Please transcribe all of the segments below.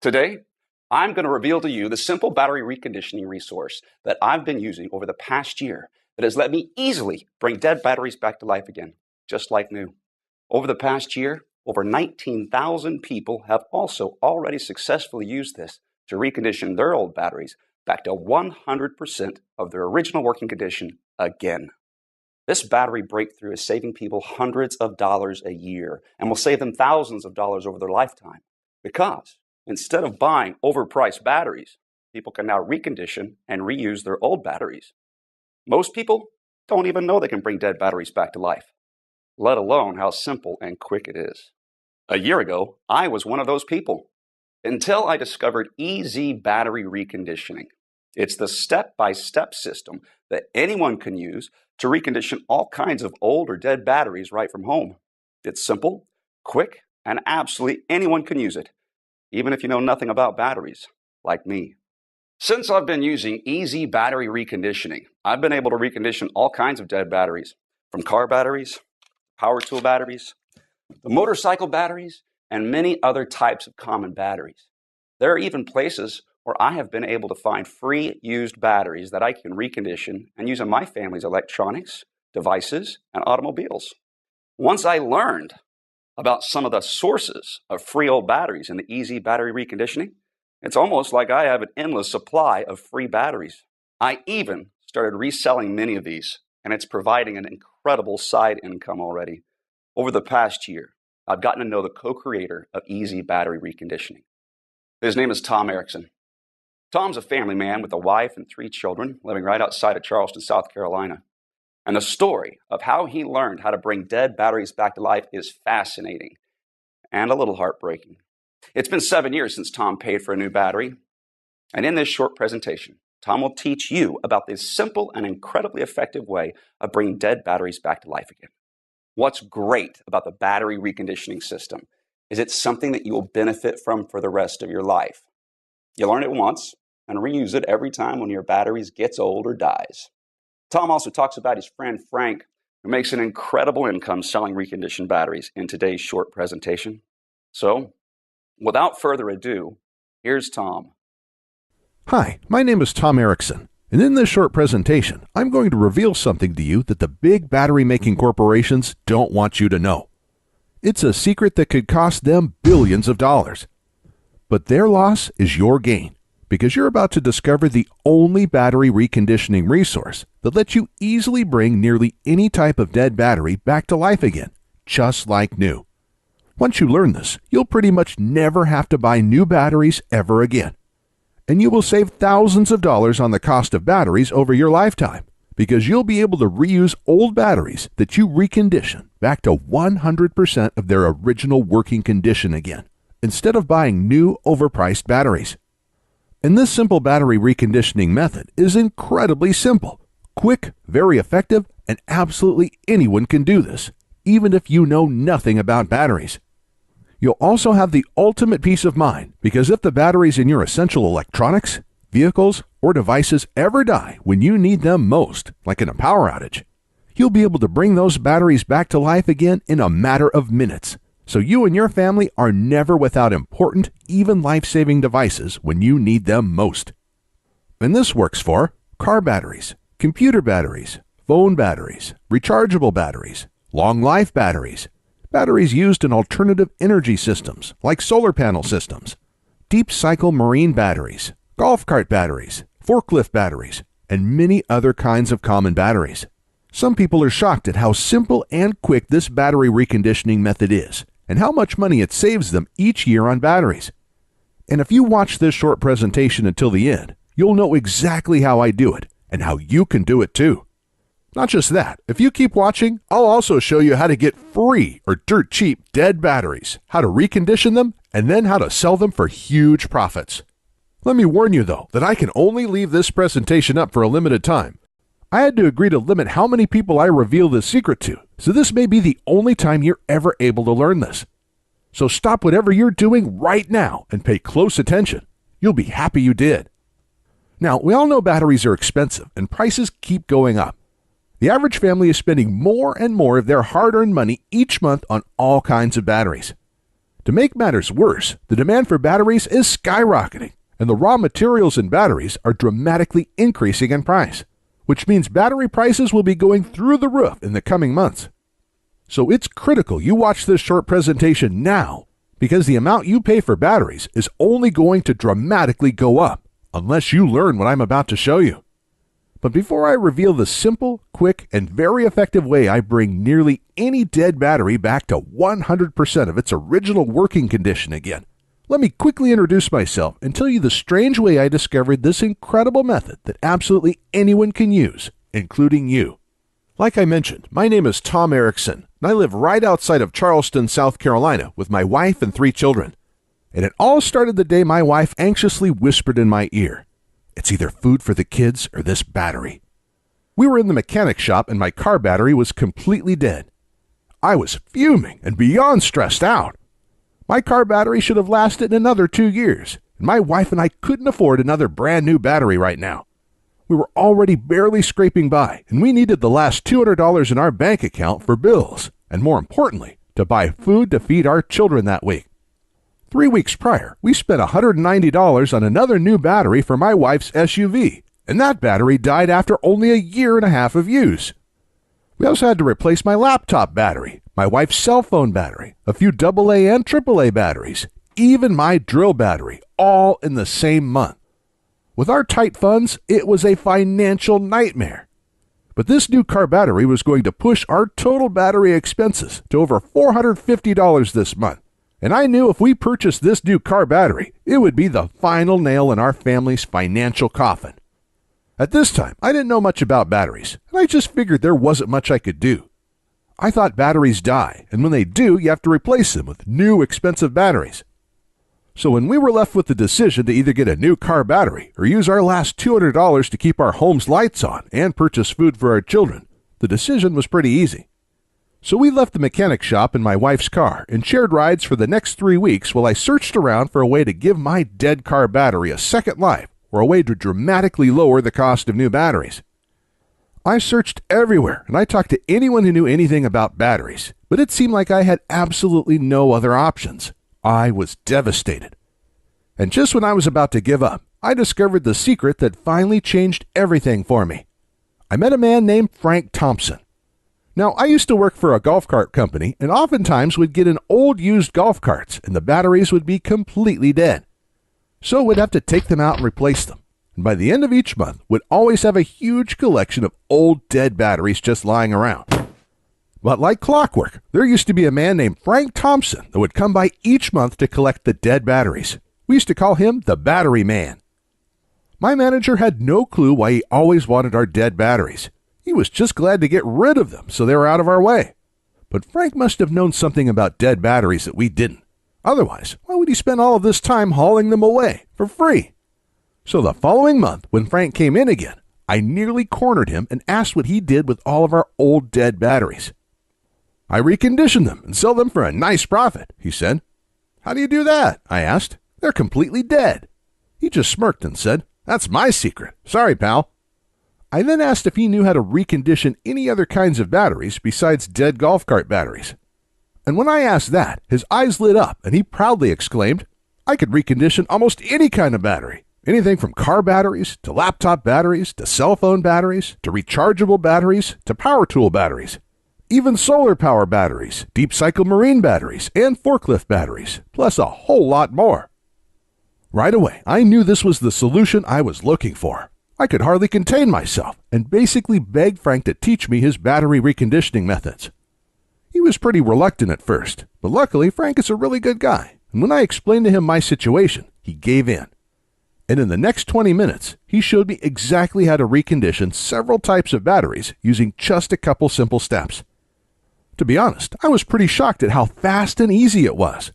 Today, I'm going to reveal to you the simple battery reconditioning resource that I've been using over the past year that has let me easily bring dead batteries back to life again, just like new. Over the past year, over 19,000 people have also already successfully used this to recondition their old batteries back to 100% of their original working condition again. This battery breakthrough is saving people hundreds of dollars a year and will save them thousands of dollars over their lifetime because instead of buying overpriced batteries, people can now recondition and reuse their old batteries. Most people don't even know they can bring dead batteries back to life, let alone how simple and quick it is. A year ago, I was one of those people until I discovered EZ Battery Reconditioning. It's the step-by-step system that anyone can use to recondition all kinds of old or dead batteries right from home. It's simple, quick, and absolutely anyone can use it, even if you know nothing about batteries, like me. Since I've been using EZ Battery Reconditioning, I've been able to recondition all kinds of dead batteries, from car batteries, power tool batteries, the motorcycle batteries, and many other types of common batteries. There are even places where I have been able to find free used batteries that I can recondition and use in my family's electronics, devices, and automobiles. Once I learned about some of the sources of free old batteries in the EZ Battery Reconditioning, it's almost like I have an endless supply of free batteries. I even started reselling many of these, and it's providing an incredible side income already. Over the past year, I've gotten to know the co-creator of EZ Battery Reconditioning. His name is Tom Erickson. Tom's a family man with a wife and 3 children living right outside of Charleston, South Carolina. And the story of how he learned how to bring dead batteries back to life is fascinating and a little heartbreaking. It's been 7 years since Tom paid for a new battery. And in this short presentation, Tom will teach you about this simple and incredibly effective way of bringing dead batteries back to life again. What's great about the battery reconditioning system is it's something that you will benefit from for the rest of your life. You learn it once and reuse it every time one of your batteries gets old or dies. Tom also talks about his friend Frank, who makes an incredible income selling reconditioned batteries in today's short presentation. So, without further ado, here's Tom. Hi, my name is Tom Erickson, and in this short presentation, I'm going to reveal something to you that the big battery-making corporations don't want you to know. It's a secret that could cost them billions of dollars. But their loss is your gain, because you're about to discover the only battery reconditioning resource that lets you easily bring nearly any type of dead battery back to life again, just like new. Once you learn this, you'll pretty much never have to buy new batteries ever again. And you will save thousands of dollars on the cost of batteries over your lifetime, because you'll be able to reuse old batteries that you recondition back to 100% of their original working condition again, instead of buying new overpriced batteries. And this simple battery reconditioning method is incredibly simple, quick, very effective, and absolutely anyone can do this, even if you know nothing about batteries. You'll also have the ultimate peace of mind, because if the batteries in your essential electronics, vehicles, or devices ever die when you need them most, like in a power outage, you'll be able to bring those batteries back to life again in a matter of minutes. So you and your family are never without important, even life-saving devices when you need them most. And this works for car batteries, computer batteries, phone batteries, rechargeable batteries, long-life batteries, batteries used in alternative energy systems like solar panel systems, deep-cycle marine batteries, golf cart batteries, forklift batteries, and many other kinds of common batteries. Some people are shocked at how simple and quick this battery reconditioning method is, and how much money it saves them each year on batteries. And if you watch this short presentation until the end, you'll know exactly how I do it, and how you can do it too. Not just that, if you keep watching, I'll also show you how to get free or dirt cheap dead batteries, how to recondition them, and then how to sell them for huge profits. Let me warn you though, that I can only leave this presentation up for a limited time. I had to agree to limit how many people I reveal this secret to, so this may be the only time you're ever able to learn this. So stop whatever you're doing right now and pay close attention. You'll be happy you did. Now, we all know batteries are expensive and prices keep going up. The average family is spending more and more of their hard-earned money each month on all kinds of batteries. To make matters worse, the demand for batteries is skyrocketing, and the raw materials in batteries are dramatically increasing in price, which means battery prices will be going through the roof in the coming months. So it's critical you watch this short presentation now, because the amount you pay for batteries is only going to dramatically go up unless you learn what I'm about to show you. But before I reveal the simple, quick, and very effective way I bring nearly any dead battery back to 100% of its original working condition again, let me quickly introduce myself and tell you the strange way I discovered this incredible method that absolutely anyone can use, including you. Like I mentioned, my name is Tom Erickson, and I live right outside of Charleston, South Carolina, with my wife and 3 children. And it all started the day my wife anxiously whispered in my ear, "It's either food for the kids or this battery." We were in the mechanic shop and my car battery was completely dead. I was fuming and beyond stressed out. My car battery should have lasted another 2 years, and my wife and I couldn't afford another brand new battery right now. We were already barely scraping by, and we needed the last $200 in our bank account for bills, and more importantly, to buy food to feed our children that week. 3 weeks prior, we spent $190 on another new battery for my wife's SUV, and that battery died after only a year and a half of use. We also had to replace my laptop battery, my wife's cell phone battery, a few AA and AAA batteries, even my drill battery, all in the same month. With our tight funds, it was a financial nightmare. But this new car battery was going to push our total battery expenses to over $450 this month. And I knew if we purchased this new car battery, it would be the final nail in our family's financial coffin. At this time, I didn't know much about batteries, and I just figured there wasn't much I could do. I thought batteries die, and when they do, you have to replace them with new expensive batteries. So when we were left with the decision to either get a new car battery or use our last $200 to keep our home's lights on and purchase food for our children, the decision was pretty easy. So we left the mechanic shop in my wife's car and shared rides for the next 3 weeks while I searched around for a way to give my dead car battery a second life or a way to dramatically lower the cost of new batteries. I searched everywhere and I talked to anyone who knew anything about batteries, but it seemed like I had absolutely no other options. I was devastated. And just when I was about to give up, I discovered the secret that finally changed everything for me. I met a man named Frank Thompson. Now, I used to work for a golf cart company and oftentimes would get in old used golf carts and the batteries would be completely dead. So we'd have to take them out and replace them. And by the end of each month, we'd always have a huge collection of old dead batteries just lying around. But like clockwork, there used to be a man named Frank Thompson that would come by each month to collect the dead batteries. We used to call him the Battery Man. My manager had no clue why he always wanted our dead batteries. He was just glad to get rid of them so they were out of our way. But Frank must have known something about dead batteries that we didn't. Otherwise, why would he spend all of this time hauling them away for free? So the following month, when Frank came in again, I nearly cornered him and asked what he did with all of our old dead batteries. "I recondition them and sell them for a nice profit," he said. "How do you do that?" I asked. "They're completely dead." He just smirked and said, "That's my secret. Sorry, pal." I then asked if he knew how to recondition any other kinds of batteries besides dead golf cart batteries. And when I asked that, his eyes lit up and he proudly exclaimed, "I could recondition almost any kind of battery. Anything from car batteries, to laptop batteries, to cell phone batteries, to rechargeable batteries, to power tool batteries. Even solar power batteries, deep cycle marine batteries, and forklift batteries, plus a whole lot more." Right away, I knew this was the solution I was looking for. I could hardly contain myself and basically begged Frank to teach me his battery reconditioning methods. He was pretty reluctant at first, but luckily Frank is a really good guy, and when I explained to him my situation, he gave in. And in the next 20 minutes, he showed me exactly how to recondition several types of batteries using just a couple simple steps. To be honest, I was pretty shocked at how fast and easy it was.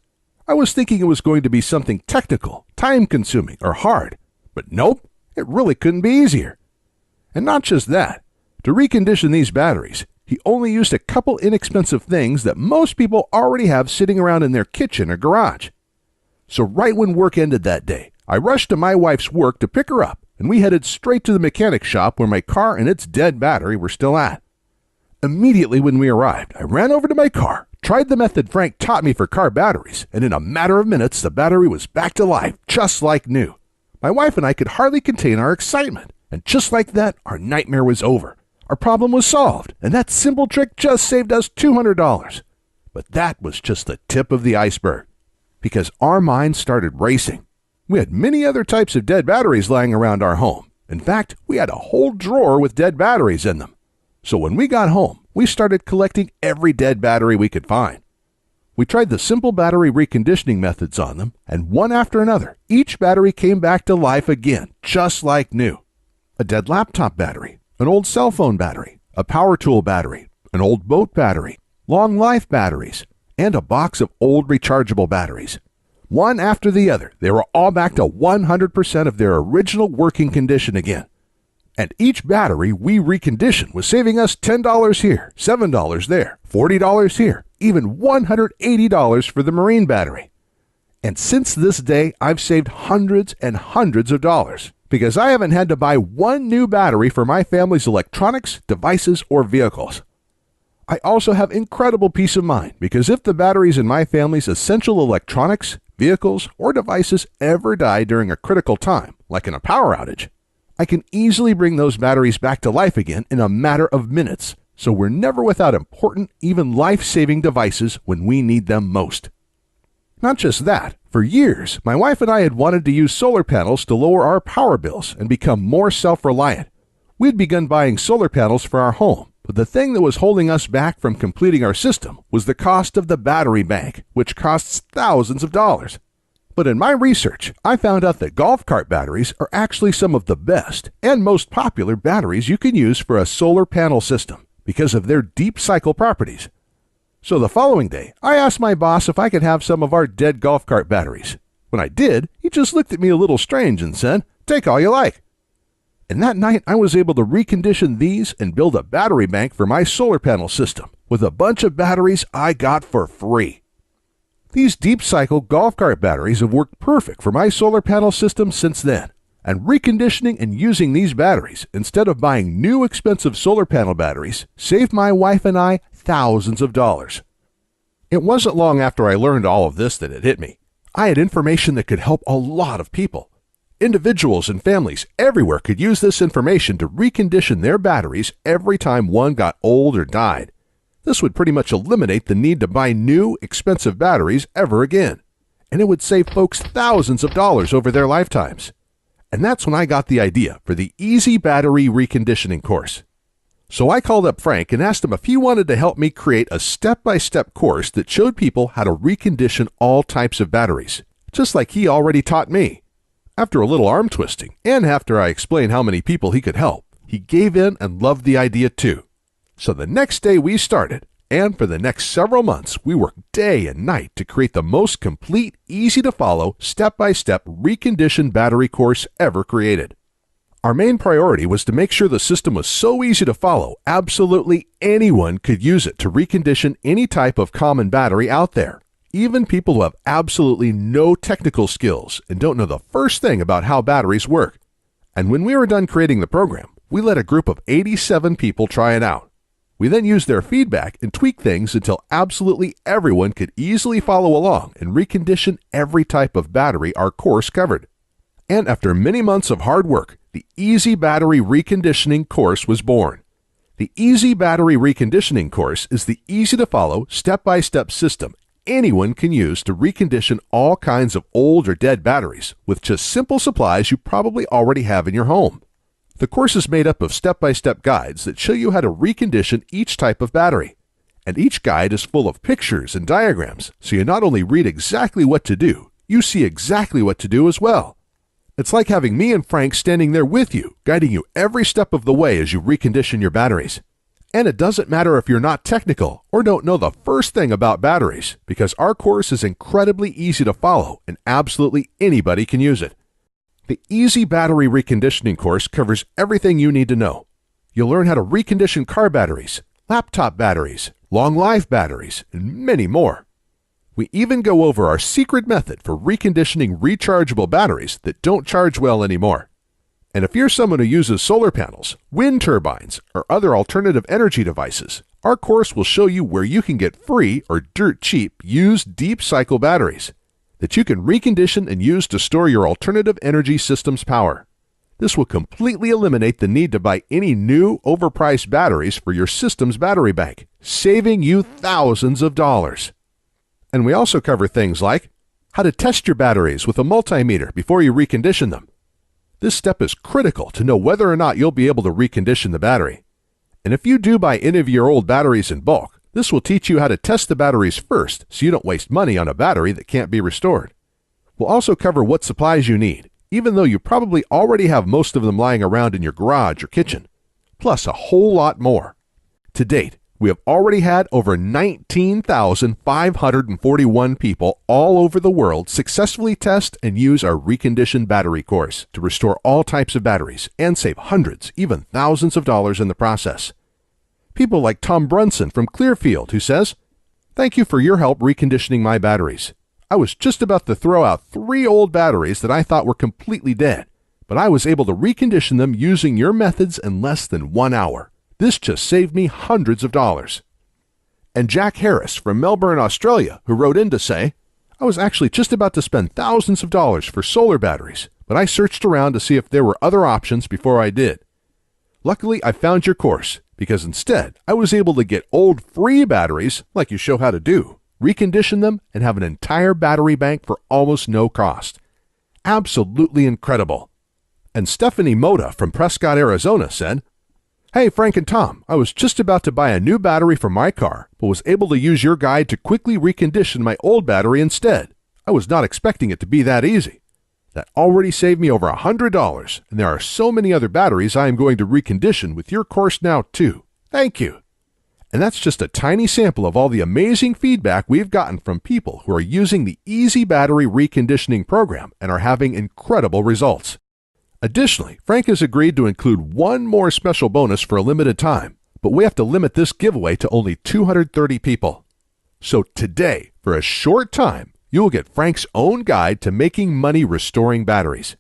I was thinking it was going to be something technical, time-consuming, or hard, but nope, it really couldn't be easier. And not just that, to recondition these batteries, he only used a couple inexpensive things that most people already have sitting around in their kitchen or garage. So right when work ended that day, I rushed to my wife's work to pick her up, and we headed straight to the mechanic shop where my car and its dead battery were still at. Immediately when we arrived, I ran over to my car, tried the method Frank taught me for car batteries, and in a matter of minutes, the battery was back to life, just like new. My wife and I could hardly contain our excitement, and just like that, our nightmare was over. Our problem was solved, and that simple trick just saved us $200. But that was just the tip of the iceberg, because our minds started racing. We had many other types of dead batteries lying around our home. In fact, we had a whole drawer with dead batteries in them. So when we got home, we started collecting every dead battery we could find. We tried the simple battery reconditioning methods on them, and one after another, each battery came back to life again, just like new. A dead laptop battery, an old cell phone battery, a power tool battery, an old boat battery, long life batteries, and a box of old rechargeable batteries. One after the other, they were all back to 100% of their original working condition again. And each battery we reconditioned was saving us $10 here, $7 there, $40 here, even $180 for the marine battery. And since this day, I've saved hundreds and hundreds of dollars because I haven't had to buy one new battery for my family's electronics, devices, or vehicles. I also have incredible peace of mind because if the batteries in my family's essential electronics, vehicles, or devices ever die during a critical time, like in a power outage, I can easily bring those batteries back to life again in a matter of minutes, so we're never without important, even life-saving devices when we need them most. Not just that, for years, my wife and I had wanted to use solar panels to lower our power bills and become more self-reliant. We had begun buying solar panels for our home, but the thing that was holding us back from completing our system was the cost of the battery bank, which costs thousands of dollars. But in my research, I found out that golf cart batteries are actually some of the best and most popular batteries you can use for a solar panel system because of their deep cycle properties. So the following day, I asked my boss if I could have some of our dead golf cart batteries. When I did, he just looked at me a little strange and said, "Take all you like." And that night, I was able to recondition these and build a battery bank for my solar panel system with a bunch of batteries I got for free. These deep cycle golf cart batteries have worked perfect for my solar panel system since then, and reconditioning and using these batteries instead of buying new expensive solar panel batteries saved my wife and I thousands of dollars. It wasn't long after I learned all of this that it hit me. I had information that could help a lot of people. Individuals and families everywhere could use this information to recondition their batteries every time one got old or died. This would pretty much eliminate the need to buy new, expensive batteries ever again, and it would save folks thousands of dollars over their lifetimes. And that's when I got the idea for the EZ Battery Reconditioning course. So I called up Frank and asked him if he wanted to help me create a step-by-step course that showed people how to recondition all types of batteries, just like he already taught me. After a little arm twisting, and after I explained how many people he could help, he gave in and loved the idea too. So the next day we started, and for the next several months we worked day and night to create the most complete, easy-to-follow, step-by-step reconditioned battery course ever created. Our main priority was to make sure the system was so easy to follow, absolutely anyone could use it to recondition any type of common battery out there, even people who have absolutely no technical skills and don't know the first thing about how batteries work. And when we were done creating the program, we let a group of 87 people try it out. We then used their feedback and tweaked things until absolutely everyone could easily follow along and recondition every type of battery our course covered. And after many months of hard work, the EZ Battery Reconditioning course was born. The EZ Battery Reconditioning course is the easy-to-follow, step-by-step system anyone can use to recondition all kinds of old or dead batteries with just simple supplies you probably already have in your home. The course is made up of step-by-step guides that show you how to recondition each type of battery. And each guide is full of pictures and diagrams, so you not only read exactly what to do, you see exactly what to do as well. It's like having me and Frank standing there with you, guiding you every step of the way as you recondition your batteries. And it doesn't matter if you're not technical or don't know the first thing about batteries, because our course is incredibly easy to follow and absolutely anybody can use it. The EZ Battery Reconditioning course covers everything you need to know. You'll learn how to recondition car batteries, laptop batteries, long-life batteries, and many more. We even go over our secret method for reconditioning rechargeable batteries that don't charge well anymore. And if you're someone who uses solar panels, wind turbines, or other alternative energy devices, our course will show you where you can get free or dirt cheap used deep cycle batteries that you can recondition and use to store your alternative energy system's power. This will completely eliminate the need to buy any new, overpriced batteries for your system's battery bank, saving you thousands of dollars. And we also cover things like how to test your batteries with a multimeter before you recondition them. This step is critical to know whether or not you'll be able to recondition the battery. And if you do buy any of your old batteries in bulk, this will teach you how to test the batteries first so you don't waste money on a battery that can't be restored. We'll also cover what supplies you need, even though you probably already have most of them lying around in your garage or kitchen, plus a whole lot more. To date, we have already had over 19,541 people all over the world successfully test and use our reconditioned battery course to restore all types of batteries and save hundreds, even thousands of dollars in the process. People like Tom Brunson from Clearfield, who says, "Thank you for your help reconditioning my batteries. I was just about to throw out 3 old batteries that I thought were completely dead, but I was able to recondition them using your methods in less than 1 hour. This just saved me hundreds of dollars." And Jack Harris from Melbourne, Australia, who wrote in to say, "I was actually just about to spend thousands of dollars for solar batteries, but I searched around to see if there were other options before I did. Luckily, I found your course, because instead, I was able to get old free batteries, like you show how to do, recondition them, and have an entire battery bank for almost no cost. Absolutely incredible." And Stephanie Moda from Prescott, Arizona said, "Hey, Frank and Tom, I was just about to buy a new battery for my car, but was able to use your guide to quickly recondition my old battery instead. I was not expecting it to be that easy. That already saved me over $100, and there are so many other batteries I am going to recondition with your course now too. Thank you." And that's just a tiny sample of all the amazing feedback we've gotten from people who are using the EZ Battery Reconditioning program and are having incredible results. Additionally, Frank has agreed to include one more special bonus for a limited time, but we have to limit this giveaway to only 230 people. So today, for a short time, you will get Frank's own guide to making money restoring batteries.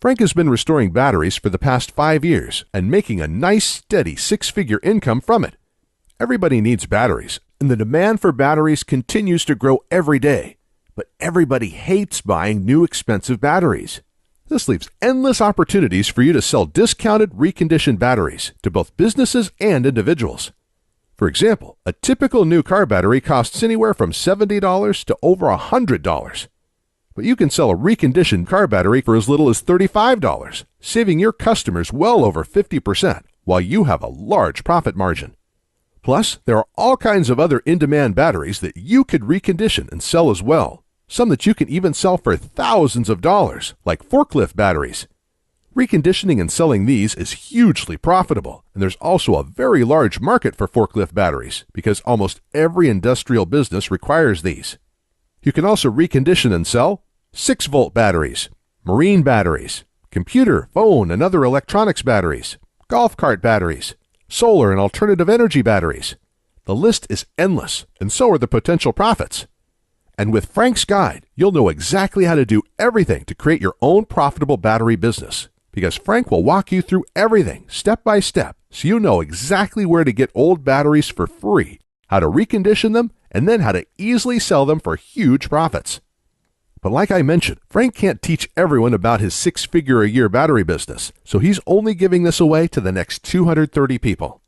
Frank has been restoring batteries for the past 5 years and making a nice, steady 6-figure income from it. Everybody needs batteries, and the demand for batteries continues to grow every day. But everybody hates buying new expensive batteries. This leaves endless opportunities for you to sell discounted, reconditioned batteries to both businesses and individuals. For example, a typical new car battery costs anywhere from $70 to over $100. But you can sell a reconditioned car battery for as little as $35, saving your customers well over 50%, while you have a large profit margin. Plus, there are all kinds of other in-demand batteries that you could recondition and sell as well, some that you can even sell for thousands of dollars, like forklift batteries. Reconditioning and selling these is hugely profitable, and there's also a very large market for forklift batteries because almost every industrial business requires these. You can also recondition and sell 6-volt batteries, marine batteries, computer, phone, and other electronics batteries, golf cart batteries, solar and alternative energy batteries. The list is endless, and so are the potential profits. And with Frank's guide, you'll know exactly how to do everything to create your own profitable battery business, because Frank will walk you through everything step by step so you know exactly where to get old batteries for free, how to recondition them, and then how to easily sell them for huge profits. But like I mentioned, Frank can't teach everyone about his 6-figure-a-year battery business, so he's only giving this away to the next 230 people.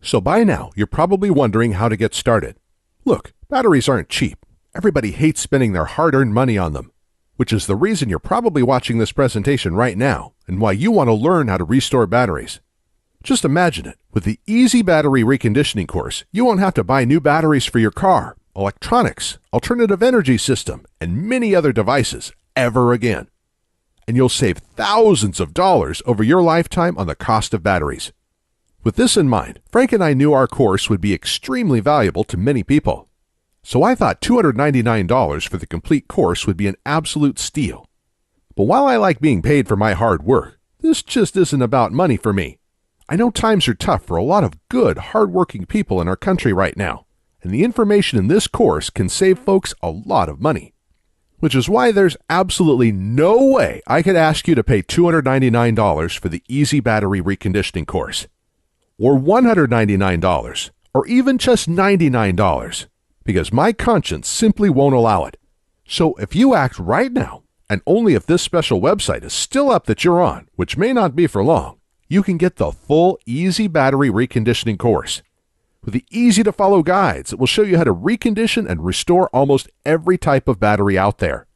So by now, you're probably wondering how to get started. Look, batteries aren't cheap. Everybody hates spending their hard-earned money on them, which is the reason you're probably watching this presentation right now and why you want to learn how to restore batteries. Just imagine it. With the EZ Battery Reconditioning course, you won't have to buy new batteries for your car, electronics, alternative energy system, and many other devices ever again. And you'll save thousands of dollars over your lifetime on the cost of batteries. With this in mind, Frank and I knew our course would be extremely valuable to many people. So I thought $299 for the complete course would be an absolute steal. But while I like being paid for my hard work, this just isn't about money for me. I know times are tough for a lot of good, hard-working people in our country right now, and the information in this course can save folks a lot of money. which is why there's absolutely no way I could ask you to pay $299 for the EZ Battery Reconditioning course, or $199, or even just $99, because my conscience simply won't allow it. So if you act right now, and only if this special website is still up that you're on, which may not be for long, you can get the full EZ Battery Reconditioning course, with the easy-to-follow guides that will show you how to recondition and restore almost every type of battery out there.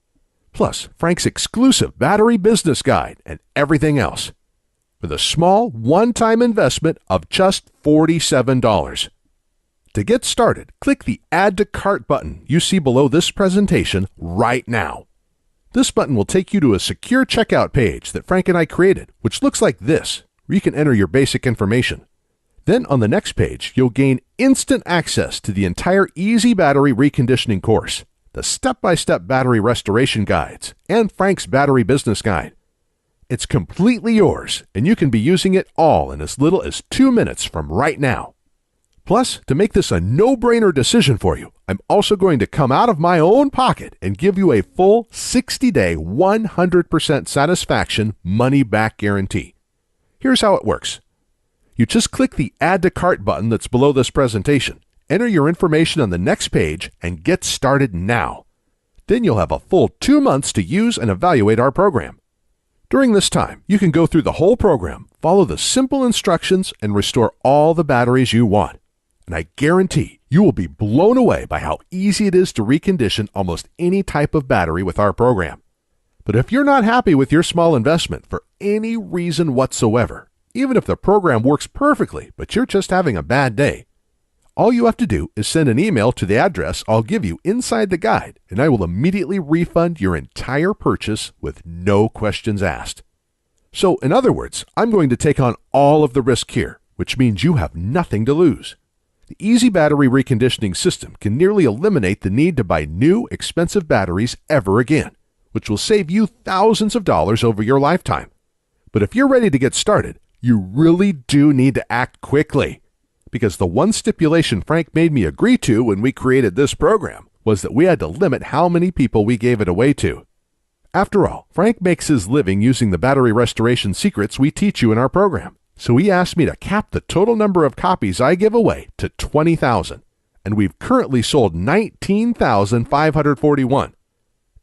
Plus, Frank's exclusive battery business guide and everything else, with a small one-time investment of just $47. To get started, click the Add to Cart button you see below this presentation right now. This button will take you to a secure checkout page that Frank and I created, which looks like this, where you can enter your basic information. Then on the next page, you'll gain instant access to the entire EZ Battery Reconditioning course, the step-by-step battery restoration guides, and Frank's battery business guide. It's completely yours, and you can be using it all in as little as 2 minutes from right now. Plus, to make this a no-brainer decision for you, I'm also going to come out of my own pocket and give you a full 60-day, 100% satisfaction money-back guarantee. Here's how it works. You just click the Add to Cart button that's below this presentation, enter your information on the next page, and get started now. Then you'll have a full 2 months to use and evaluate our program. During this time, you can go through the whole program, follow the simple instructions, and restore all the batteries you want. And I guarantee you will be blown away by how easy it is to recondition almost any type of battery with our program. But if you're not happy with your small investment for any reason whatsoever, even if the program works perfectly, but you're just having a bad day, all you have to do is send an email to the address I'll give you inside the guide, and I will immediately refund your entire purchase with no questions asked. So, in other words, I'm going to take on all of the risk here, which means you have nothing to lose. The EZ Battery Reconditioning system can nearly eliminate the need to buy new, expensive batteries ever again, which will save you thousands of dollars over your lifetime. But if you're ready to get started, you really do need to act quickly, because the one stipulation Frank made me agree to when we created this program was that we had to limit how many people we gave it away to. After all, Frank makes his living using the battery restoration secrets we teach you in our program, so he asked me to cap the total number of copies I give away to 20,000, and we've currently sold 19,541.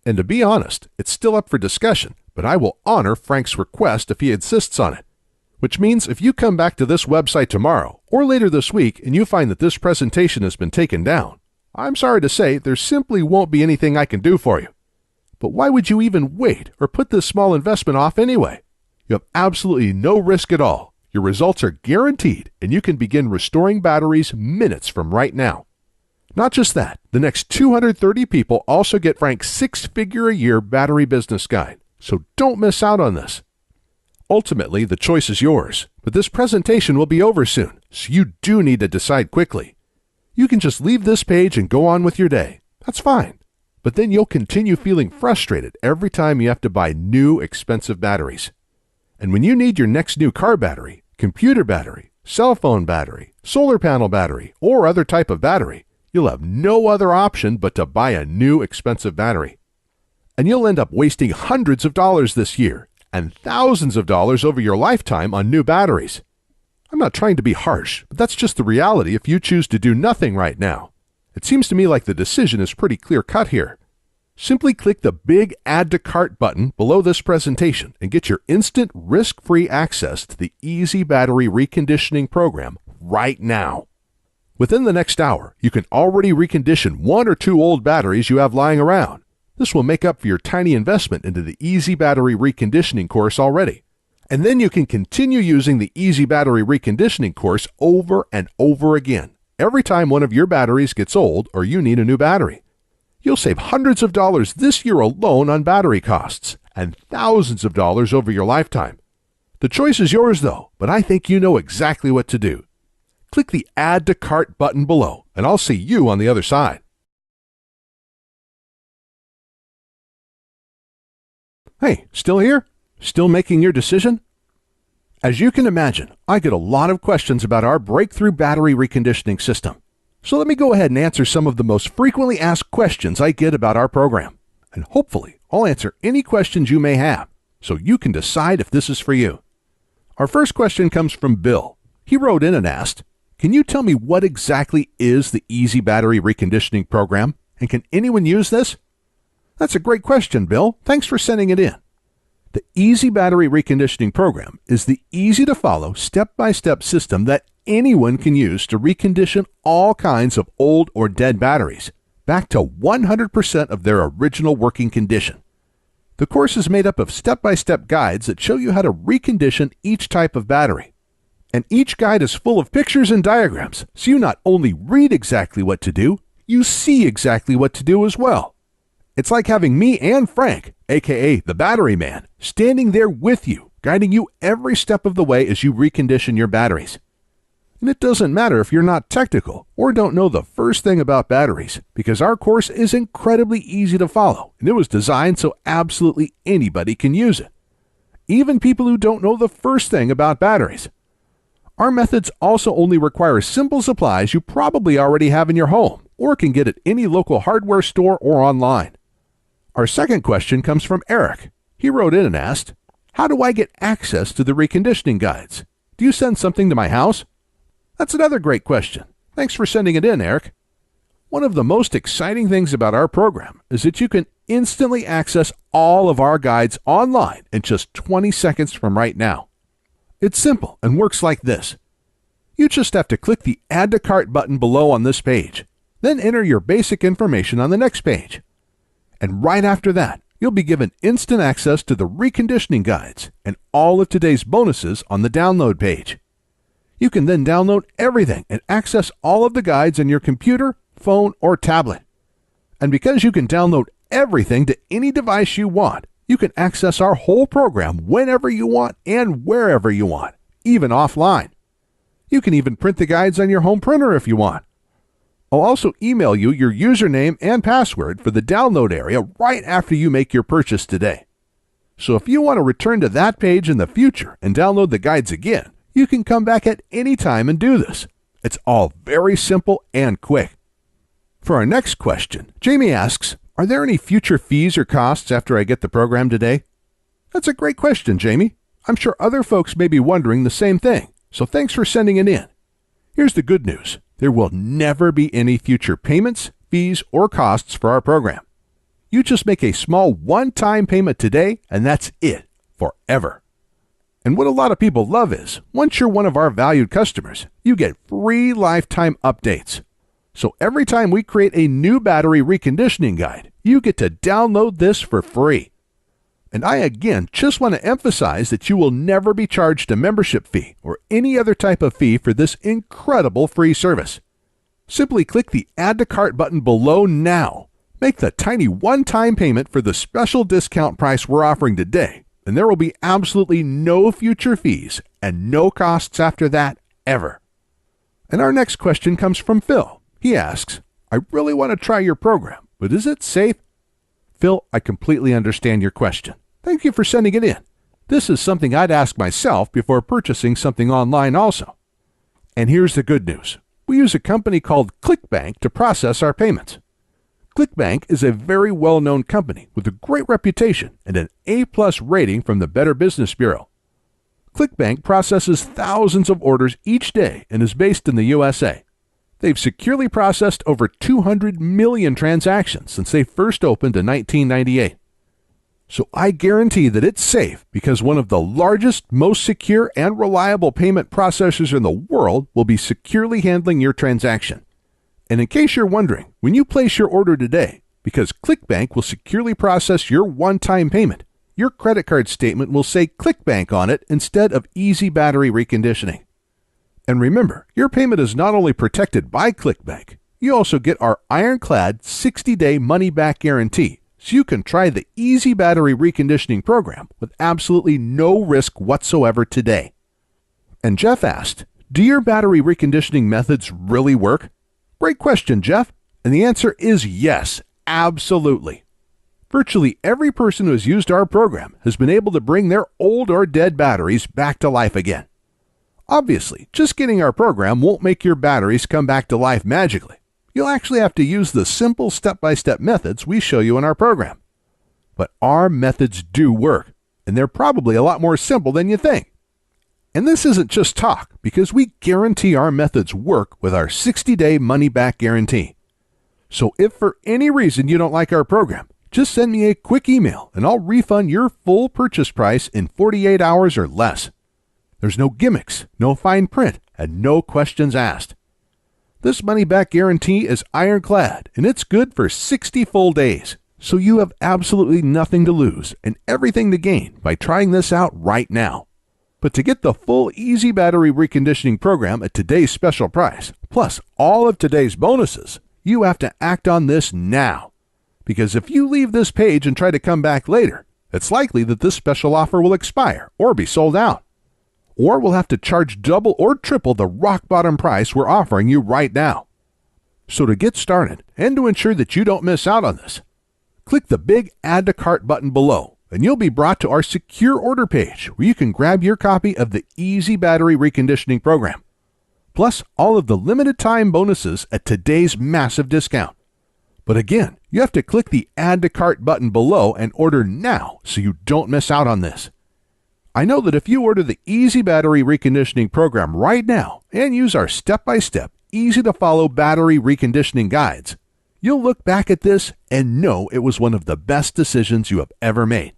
And to be honest, it's still up for discussion, but I will honor Frank's request if he insists on it. Which means if you come back to this website tomorrow or later this week and you find that this presentation has been taken down, I'm sorry to say there simply won't be anything I can do for you. But why would you even wait or put this small investment off anyway? You have absolutely no risk at all. Your results are guaranteed, and you can begin restoring batteries minutes from right now. Not just that, the next 230 people also get Frank's 6-figure-a-year battery business guide, so don't miss out on this. Ultimately, the choice is yours, but this presentation will be over soon, so you do need to decide quickly. You can just leave this page and go on with your day. That's fine. But then you'll continue feeling frustrated every time you have to buy new, expensive batteries. And when you need your next new car battery, computer battery, cell phone battery, solar panel battery, or other type of battery, you'll have no other option but to buy a new, expensive battery. And you'll end up wasting hundreds of dollars this year, and thousands of dollars over your lifetime on new batteries. I'm not trying to be harsh, but that's just the reality if you choose to do nothing right now. It seems to me like the decision is pretty clear-cut here. Simply click the big Add to Cart button below this presentation and get your instant risk-free access to the EZ Battery Reconditioning program right now. Within the next hour, you can already recondition 1 or 2 old batteries you have lying around. This will make up for your tiny investment into the EZ Battery Reconditioning course already. And then you can continue using the EZ Battery Reconditioning course over and over again, every time one of your batteries gets old or you need a new battery. You'll save hundreds of dollars this year alone on battery costs, and thousands of dollars over your lifetime. The choice is yours though, but I think you know exactly what to do. Click the Add to Cart button below, and I'll see you on the other side. Hey, still here? Still making your decision? As you can imagine, I get a lot of questions about our breakthrough battery reconditioning system. So let me go ahead and answer some of the most frequently asked questions I get about our program. and hopefully I'll answer any questions you may have so you can decide if this is for you. Our first question comes from Bill. He wrote in and asked, "Can you tell me what exactly is the EZ Battery Reconditioning Program, and can anyone use this?" That's a great question, Bill. Thanks for sending it in. The EZ Battery Reconditioning Program is the easy-to-follow, step-by-step system that anyone can use to recondition all kinds of old or dead batteries back to 100% of their original working condition. The course is made up of step-by-step guides that show you how to recondition each type of battery. And each guide is full of pictures and diagrams, so you not only read exactly what to do, you see exactly what to do as well. It's like having me and Frank, aka the Battery Man, standing there with you, guiding you every step of the way as you recondition your batteries. And it doesn't matter if you're not technical or don't know the first thing about batteries, because our course is incredibly easy to follow, and it was designed so absolutely anybody can use it. Even people who don't know the first thing about batteries. Our methods also only require simple supplies you probably already have in your home or can get at any local hardware store or online. Our second question comes from Eric. He wrote in and asked, "How do I get access to the reconditioning guides? Do you send something to my house?" That's another great question. Thanks for sending it in, Eric. One of the most exciting things about our program is that you can instantly access all of our guides online in just 20 seconds from right now. It's simple and works like this. You just have to click the Add to Cart button below on this page, then enter your basic information on the next page. And right after that, you'll be given instant access to the reconditioning guides and all of today's bonuses on the download page. You can then download everything and access all of the guides on your computer, phone, or tablet. And because you can download everything to any device you want, you can access our whole program whenever you want and wherever you want, even offline. You can even print the guides on your home printer if you want. I'll also email you your username and password for the download area right after you make your purchase today. So if you want to return to that page in the future and download the guides again, you can come back at any time and do this. It's all very simple and quick. For our next question, Jamie asks, "Are there any future fees or costs after I get the program today?" That's a great question, Jamie. I'm sure other folks may be wondering the same thing, so thanks for sending it in. Here's the good news. There will never be any future payments, fees, or costs for our program. You just make a small one-time payment today, and that's it, forever. And what a lot of people love is, once you're one of our valued customers, you get free lifetime updates. So every time we create a new battery reconditioning guide, you get to download this for free. And I again just want to emphasize that you will never be charged a membership fee or any other type of fee for this incredible free service. Simply click the Add to Cart button below now. Make the tiny one-time payment for the special discount price we're offering today, and there will be absolutely no future fees and no costs after that ever. And our next question comes from Phil. He asks, "I really want to try your program, but is it safe?" Phil, I completely understand your question. Thank you for sending it in. This is something I'd ask myself before purchasing something online also. And here's the good news. We use a company called ClickBank to process our payments. ClickBank is a very well-known company with a great reputation and an A+ rating from the Better Business Bureau. ClickBank processes thousands of orders each day and is based in the USA. They've securely processed over 200 million transactions since they first opened in 1998. So I guarantee that it's safe because one of the largest, most secure, and reliable payment processors in the world will be securely handling your transaction. And in case you're wondering, when you place your order today, because ClickBank will securely process your one-time payment, your credit card statement will say ClickBank on it instead of EZ Battery Reconditioning. And remember, your payment is not only protected by ClickBank, you also get our ironclad 60-day money-back guarantee, so you can try the EZ Battery Reconditioning program with absolutely no risk whatsoever today. And Jeff asked, "Do your battery reconditioning methods really work?" Great question, Jeff. And the answer is yes, absolutely. Virtually every person who has used our program has been able to bring their old or dead batteries back to life again. Obviously, just getting our program won't make your batteries come back to life magically. You'll actually have to use the simple step-by-step methods we show you in our program. but our methods do work, and they're probably a lot more simple than you think. And this isn't just talk, because we guarantee our methods work with our 60-day money-back guarantee. So if for any reason you don't like our program, just send me a quick email and I'll refund your full purchase price in 48 hours or less. There's no gimmicks, no fine print, and no questions asked. This money-back guarantee is ironclad, and it's good for 60 full days. So you have absolutely nothing to lose and everything to gain by trying this out right now. But to get the full EZ Battery Reconditioning program at today's special price, plus all of today's bonuses, you have to act on this now. Because if you leave this page and try to come back later, it's likely that this special offer will expire or be sold out. Or we'll have to charge double or triple the rock bottom price we're offering you right now. So to get started and to ensure that you don't miss out on this, click the big Add to Cart button below, and you'll be brought to our secure order page where you can grab your copy of the EZ Battery Reconditioning program, plus all of the limited time bonuses at today's massive discount. But again, you have to click the Add to Cart button below and order now so you don't miss out on this. I know that if you order the EZ Battery Reconditioning program right now and use our step-by-step, easy-to-follow battery reconditioning guides, you'll look back at this and know it was one of the best decisions you have ever made.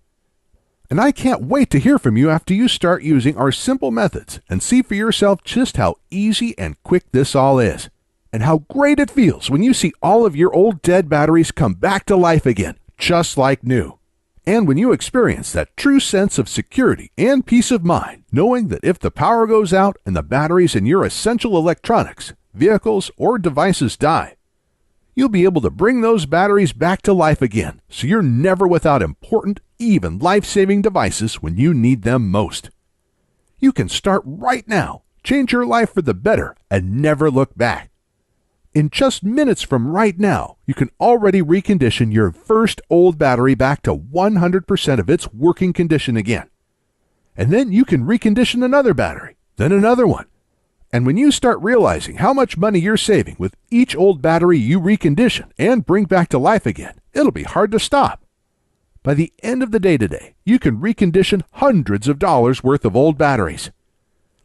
And I can't wait to hear from you after you start using our simple methods and see for yourself just how easy and quick this all is, and how great it feels when you see all of your old dead batteries come back to life again, just like new. And when you experience that true sense of security and peace of mind, knowing that if the power goes out and the batteries in your essential electronics, vehicles, or devices die, you'll be able to bring those batteries back to life again, so you're never without important, even life-saving devices when you need them most. You can start right now, change your life for the better, and never look back. In just minutes from right now, you can already recondition your first old battery back to 100% of its working condition again. And then you can recondition another battery, then another one. And when you start realizing how much money you're saving with each old battery you recondition and bring back to life again, it'll be hard to stop. By the end of the day today, you can recondition hundreds of dollars worth of old batteries.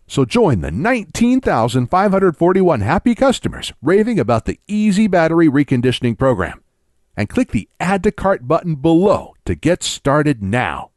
So join the 19,541 happy customers raving about the EZ Battery Reconditioning program, and click the Add to Cart button below to get started now.